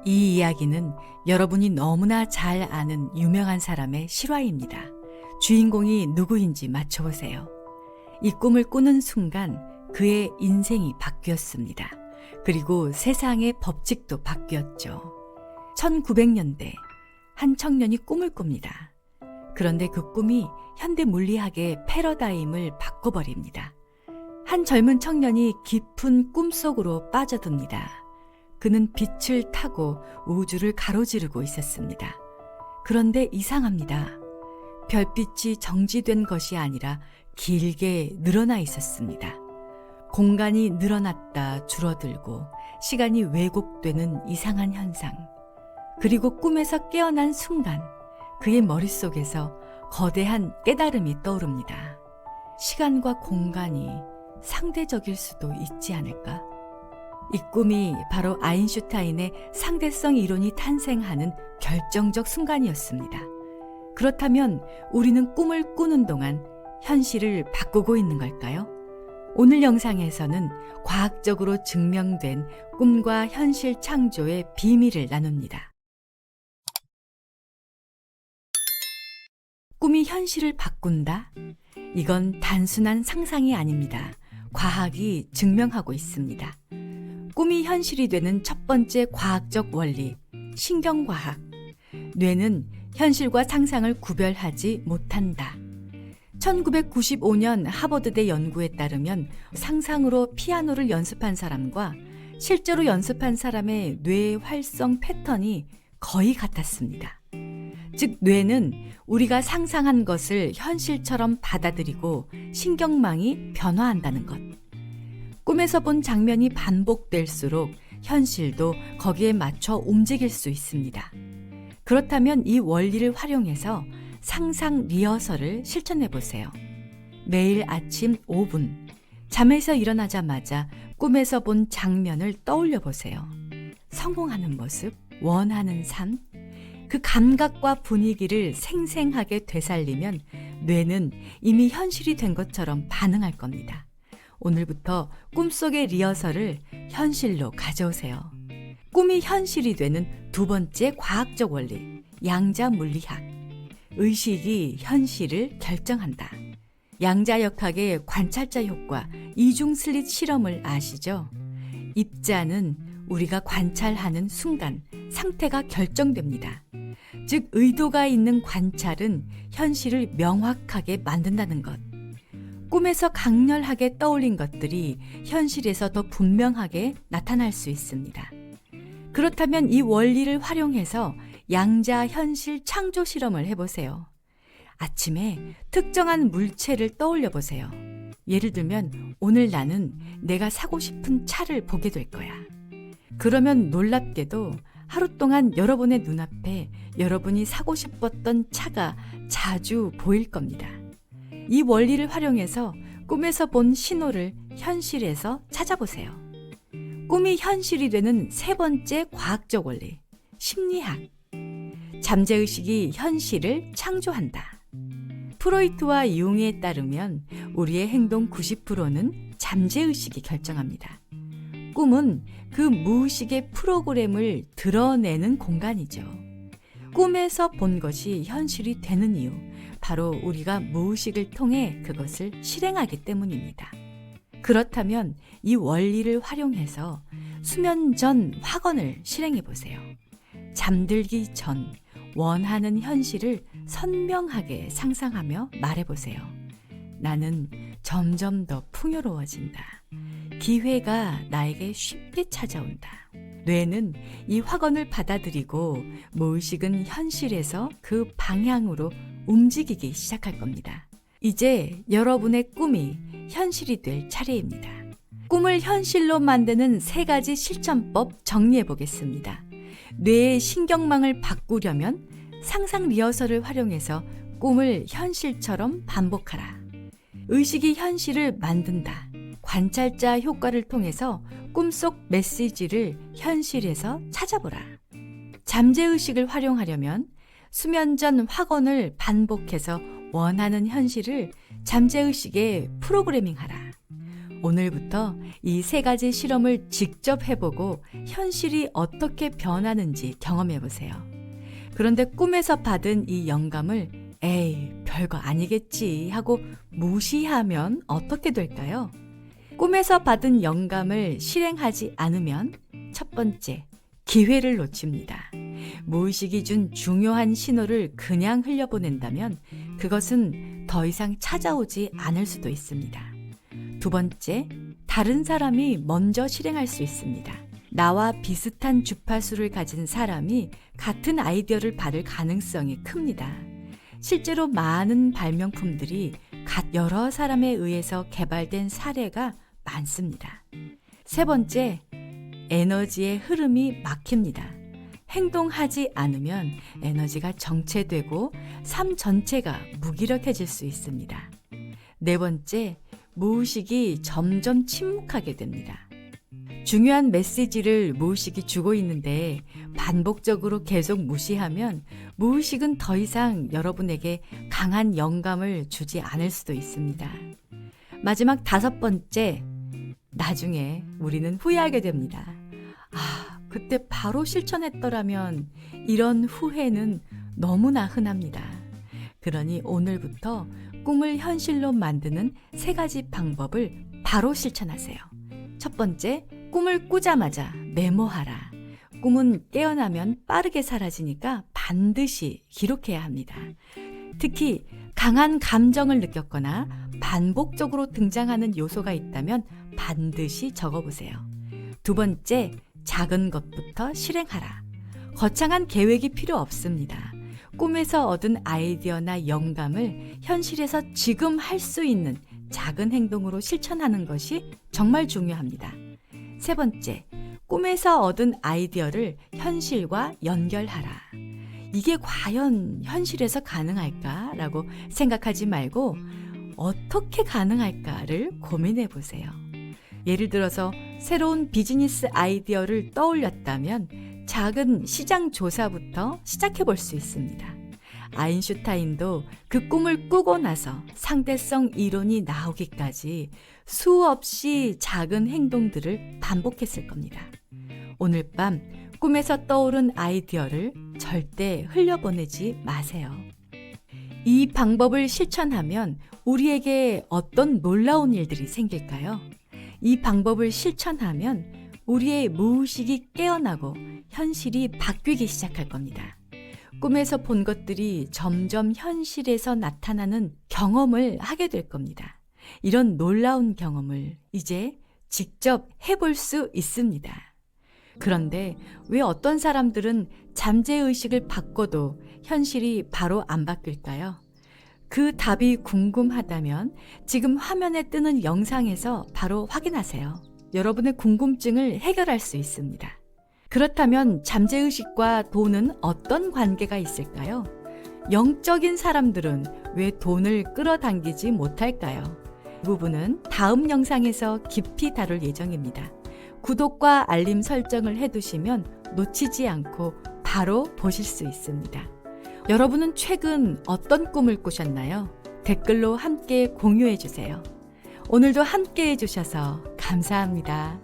이 이야기는 여러분이 너무나 잘 아는 유명한 사람의 실화입니다. 주인공이 누구인지 맞춰보세요. 이 꿈을 꾸는 순간 그의 인생이 바뀌었습니다. 그리고 세상의 법칙도 바뀌었죠. 1900년대 한 청년이 꿈을 꿉니다. 그런데 그 꿈이 현대 물리학의 패러다임을 바꿔버립니다. 한 젊은 청년이 깊은 꿈속으로 빠져듭니다. 그는 빛을 타고 우주를 가로지르고 있었습니다. 그런데 이상합니다. 별빛이 정지된 것이 아니라 길게 늘어나 있었습니다. 공간이 늘어났다 줄어들고 시간이 왜곡되는 이상한 현상. 그리고 꿈에서 깨어난 순간 그의 머릿속에서 거대한 깨달음이 떠오릅니다. 시간과 공간이 상대적일 수도 있지 않을까? 이 꿈이 바로 아인슈타인의 상대성 이론이 탄생하는 결정적 순간이었습니다. 그렇다면 우리는 꿈을 꾸는 동안 현실을 바꾸고 있는 걸까요? 오늘 영상에서는 과학적으로 증명된 꿈과 현실 창조의 비밀을 나눕니다. 꿈이 현실을 바꾼다? 이건 단순한 상상이 아닙니다. 과학이 증명하고 있습니다. 꿈이 현실이 되는 첫 번째 과학적 원리, 신경과학. 뇌는 현실과 상상을 구별하지 못한다. 1995년 하버드대 연구에 따르면 상상으로 피아노를 연습한 사람과 실제로 연습한 사람의 뇌 활성 패턴이 거의 같았습니다. 즉, 뇌는 우리가 상상한 것을 현실처럼 받아들이고 신경망이 변화한다는 것. 꿈에서 본 장면이 반복될수록 현실도 거기에 맞춰 움직일 수 있습니다. 그렇다면 이 원리를 활용해서 상상 리허설을 실천해 보세요. 매일 아침 5분, 잠에서 일어나자마자 꿈에서 본 장면을 떠올려 보세요. 성공하는 모습, 원하는 삶, 그 감각과 분위기를 생생하게 되살리면 뇌는 이미 현실이 된 것처럼 반응할 겁니다. 오늘부터 꿈속의 리허설을 현실로 가져오세요. 꿈이 현실이 되는 두 번째 과학적 원리, 양자 물리학. 의식이 현실을 결정한다. 양자역학의 관찰자 효과, 이중 슬릿 실험을 아시죠? 입자는 우리가 관찰하는 순간 상태가 결정됩니다. 즉, 의도가 있는 관찰은 현실을 명확하게 만든다는 것. 꿈에서 강렬하게 떠올린 것들이 현실에서 더 분명하게 나타날 수 있습니다. 그렇다면 이 원리를 활용해서 양자 현실 창조 실험을 해보세요. 아침에 특정한 물체를 떠올려 보세요. 예를 들면 오늘 나는 내가 사고 싶은 차를 보게 될 거야. 그러면 놀랍게도 하루 동안 여러분의 눈앞에 여러분이 사고 싶었던 차가 자주 보일 겁니다. 이 원리를 활용해서 꿈에서 본 신호를 현실에서 찾아보세요. 꿈이 현실이 되는 세 번째 과학적 원리, 심리학. 잠재의식이 현실을 창조한다. 프로이트와 융에 따르면 우리의 행동 90%는 잠재의식이 결정합니다. 꿈은 그 무의식의 프로그램을 드러내는 공간이죠. 꿈에서 본 것이 현실이 되는 이유, 바로 우리가 무의식을 통해 그것을 실행하기 때문입니다. 그렇다면 이 원리를 활용해서 수면 전 확언을 실행해 보세요. 잠들기 전 원하는 현실을 선명하게 상상하며 말해보세요. 나는 점점 더 풍요로워진다. 기회가 나에게 쉽게 찾아온다. 뇌는 이 확언을 받아들이고 무의식은 현실에서 그 방향으로 움직이기 시작할 겁니다. 이제 여러분의 꿈이 현실이 될 차례입니다. 꿈을 현실로 만드는 세 가지 실천법 정리해 보겠습니다. 뇌의 신경망을 바꾸려면 상상 리허설을 활용해서 꿈을 현실처럼 반복하라. 의식이 현실을 만든다. 관찰자 효과를 통해서 꿈속 메시지를 현실에서 찾아보라. 잠재의식을 활용하려면 수면 전 확언을 반복해서 원하는 현실을 잠재의식에 프로그래밍하라. 오늘부터 이 세 가지 실험을 직접 해보고 현실이 어떻게 변하는지 경험해보세요. 그런데 꿈에서 받은 이 영감을 에이, 별거 아니겠지 하고 무시하면 어떻게 될까요? 꿈에서 받은 영감을 실행하지 않으면 첫 번째, 기회를 놓칩니다. 무의식이 준 중요한 신호를 그냥 흘려보낸다면 그것은 더 이상 찾아오지 않을 수도 있습니다. 두 번째, 다른 사람이 먼저 실행할 수 있습니다. 나와 비슷한 주파수를 가진 사람이 같은 아이디어를 받을 가능성이 큽니다. 실제로 많은 발명품들이 여러 사람에 의해서 개발된 사례가 많습니다. 세 번째, 에너지의 흐름이 막힙니다. 행동하지 않으면 에너지가 정체되고 삶 전체가 무기력해질 수 있습니다. 네 번째, 무의식이 점점 침묵하게 됩니다. 중요한 메시지를 무의식이 주고 있는데 반복적으로 계속 무시하면 무의식은 더 이상 여러분에게 강한 영감을 주지 않을 수도 있습니다. 마지막 다섯 번째, 나중에 우리는 후회하게 됩니다. 그때 바로 실천했더라면 이런 후회는 너무나 흔합니다. 그러니 오늘부터 꿈을 현실로 만드는 세 가지 방법을 바로 실천하세요. 첫 번째, 꿈을 꾸자마자 메모하라. 꿈은 깨어나면 빠르게 사라지니까 반드시 기록해야 합니다. 특히 강한 감정을 느꼈거나 반복적으로 등장하는 요소가 있다면 반드시 적어보세요. 두 번째, 작은 것부터 실행하라. 거창한 계획이 필요 없습니다. 꿈에서 얻은 아이디어나 영감을 현실에서 지금 할 수 있는 작은 행동으로 실천하는 것이 정말 중요합니다. 세 번째, 꿈에서 얻은 아이디어를 현실과 연결하라. 이게 과연 현실에서 가능할까라고 생각하지 말고 어떻게 가능할까를 고민해 보세요. 예를 들어서 새로운 비즈니스 아이디어를 떠올렸다면 작은 시장 조사부터 시작해 볼 수 있습니다. 아인슈타인도 그 꿈을 꾸고 나서 상대성 이론이 나오기까지 수없이 작은 행동들을 반복했을 겁니다. 오늘 밤 꿈에서 떠오른 아이디어를 절대 흘려보내지 마세요. 이 방법을 실천하면 우리에게 어떤 놀라운 일들이 생길까요? 이 방법을 실천하면 우리의 무의식이 깨어나고 현실이 바뀌기 시작할 겁니다. 꿈에서 본 것들이 점점 현실에서 나타나는 경험을 하게 될 겁니다. 이런 놀라운 경험을 이제 직접 해볼 수 있습니다. 그런데 왜 어떤 사람들은 잠재의식을 바꿔도 현실이 바로 안 바뀔까요? 그 답이 궁금하다면 지금 화면에 뜨는 영상에서 바로 확인하세요. 여러분의 궁금증을 해결할 수 있습니다. 그렇다면 잠재의식과 돈은 어떤 관계가 있을까요? 영적인 사람들은 왜 돈을 끌어당기지 못할까요? 이 부분은 다음 영상에서 깊이 다룰 예정입니다. 구독과 알림 설정을 해두시면 놓치지 않고 바로 보실 수 있습니다. 여러분은 최근 어떤 꿈을 꾸셨나요? 댓글로 함께 공유해 주세요. 오늘도 함께 해주셔서 감사합니다.